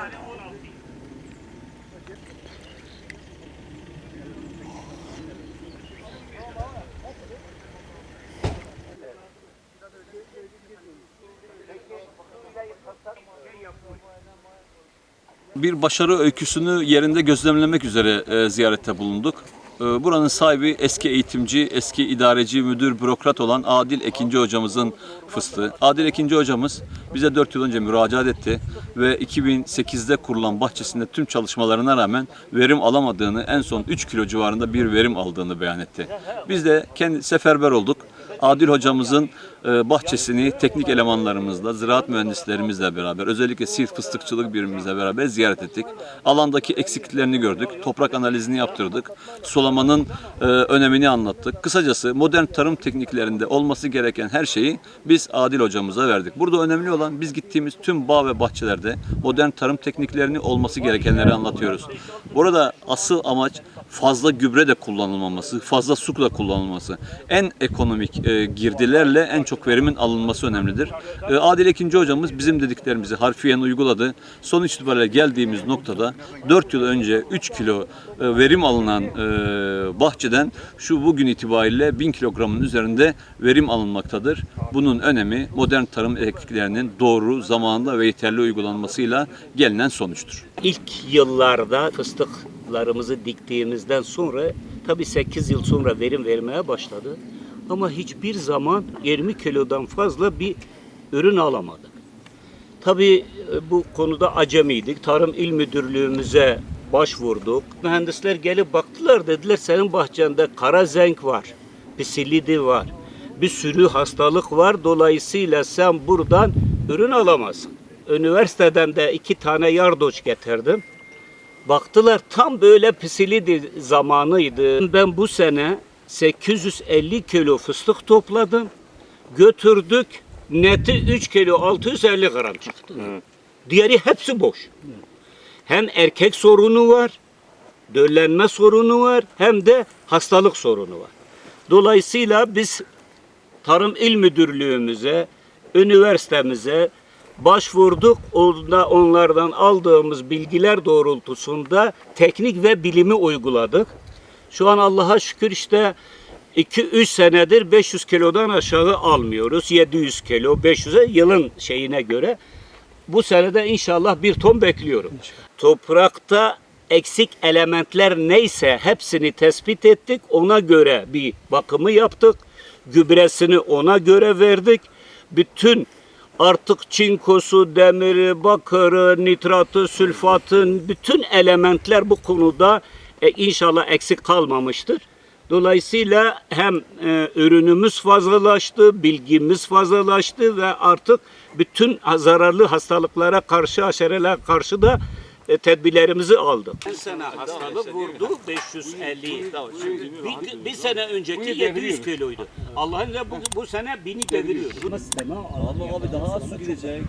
Yani 16. Bir başarı öyküsünü yerinde gözlemlemek üzere ziyarette bulunduk. Buranın sahibi eski eğitimci, eski idareci, müdür, bürokrat olan Adil Ekinci hocamızın fıstığı. Adil Ekinci hocamız bize 4 yıl önce müracaat etti ve 2008'de kurulan bahçesinde tüm çalışmalarına rağmen verim alamadığını, en son 3 kilo civarında bir verim aldığını beyan etti. Biz de kendi seferber olduk. Adil hocamızın bahçesini teknik elemanlarımızla, ziraat mühendislerimizle beraber, özellikle Siirt fıstıkçılık birimimizle beraber ziyaret ettik. Alandaki eksikliklerini gördük, toprak analizini yaptırdık, sulamanın önemini anlattık. Kısacası modern tarım tekniklerinde olması gereken her şeyi biz Adil hocamıza verdik. Burada önemli olan biz gittiğimiz tüm bağ ve bahçelerde modern tarım tekniklerini olması gerekenleri anlatıyoruz. Burada asıl amaç fazla gübre de kullanılmaması, fazla su da kullanılması. En ekonomik girdilerle en çok verimin alınması önemlidir. Adil Ekinci hocamız bizim dediklerimizi harfiyen uyguladı. Sonuç itibariyle geldiğimiz noktada 4 yıl önce 3 kilo verim alınan bahçeden şu bugün itibariyle 1000 kilogramın üzerinde verim alınmaktadır. Bunun önemi modern tarım tekniklerinin doğru, zamanında ve yeterli uygulanmasıyla gelinen sonuçtur. İlk yıllarda fıstıklarımızı diktiğimizden sonra tabii 8 yıl sonra verim vermeye başladı. Ama hiçbir zaman 20 kilodan fazla bir ürün alamadık. Tabii bu konuda acemiydik. Tarım İl Müdürlüğümüze başvurduk. Mühendisler gelip baktılar, dediler senin bahçende kara zenk var, pisilidi var, bir sürü hastalık var. Dolayısıyla sen buradan ürün alamazsın. Üniversiteden de 2 tane yardoç getirdim. Baktılar tam böyle pisilidi zamanıydı. Ben bu sene 850 kilo fıstık topladım. Götürdük. Neti 3 kilo 650 gram çıktı. Diğeri hepsi boş. Hem erkek sorunu var, döllenme sorunu var, hem de hastalık sorunu var. Dolayısıyla biz Tarım İl Müdürlüğümüze, üniversitemize başvurduk. Onlardan aldığımız bilgiler doğrultusunda teknik ve bilimi uyguladık. Şu an Allah'a şükür işte 2-3 senedir 500 kilodan aşağı almıyoruz. 700 kilo, 500'e yılın şeyine göre. Bu senede inşallah 1 ton bekliyorum. Toprakta eksik elementler neyse hepsini tespit ettik. Ona göre bir bakımı yaptık. Gübresini ona göre verdik. Bütün artık çinkosu, demiri, bakırı, nitratı, sülfatın bütün elementler bu konuda inşallah eksik kalmamıştır. Dolayısıyla hem ürünümüz fazlalaştı, bilgimiz fazlalaştı ve artık bütün zararlı hastalıklara karşı, haşerelere karşı da tedbirlerimizi aldık. Bu sene hastalık vurdu 550. Bir sene önceki 700 kiloydu. Allah'ın izniyle bu sene 1000'i deviriyor. Ama abi daha az su gidecek.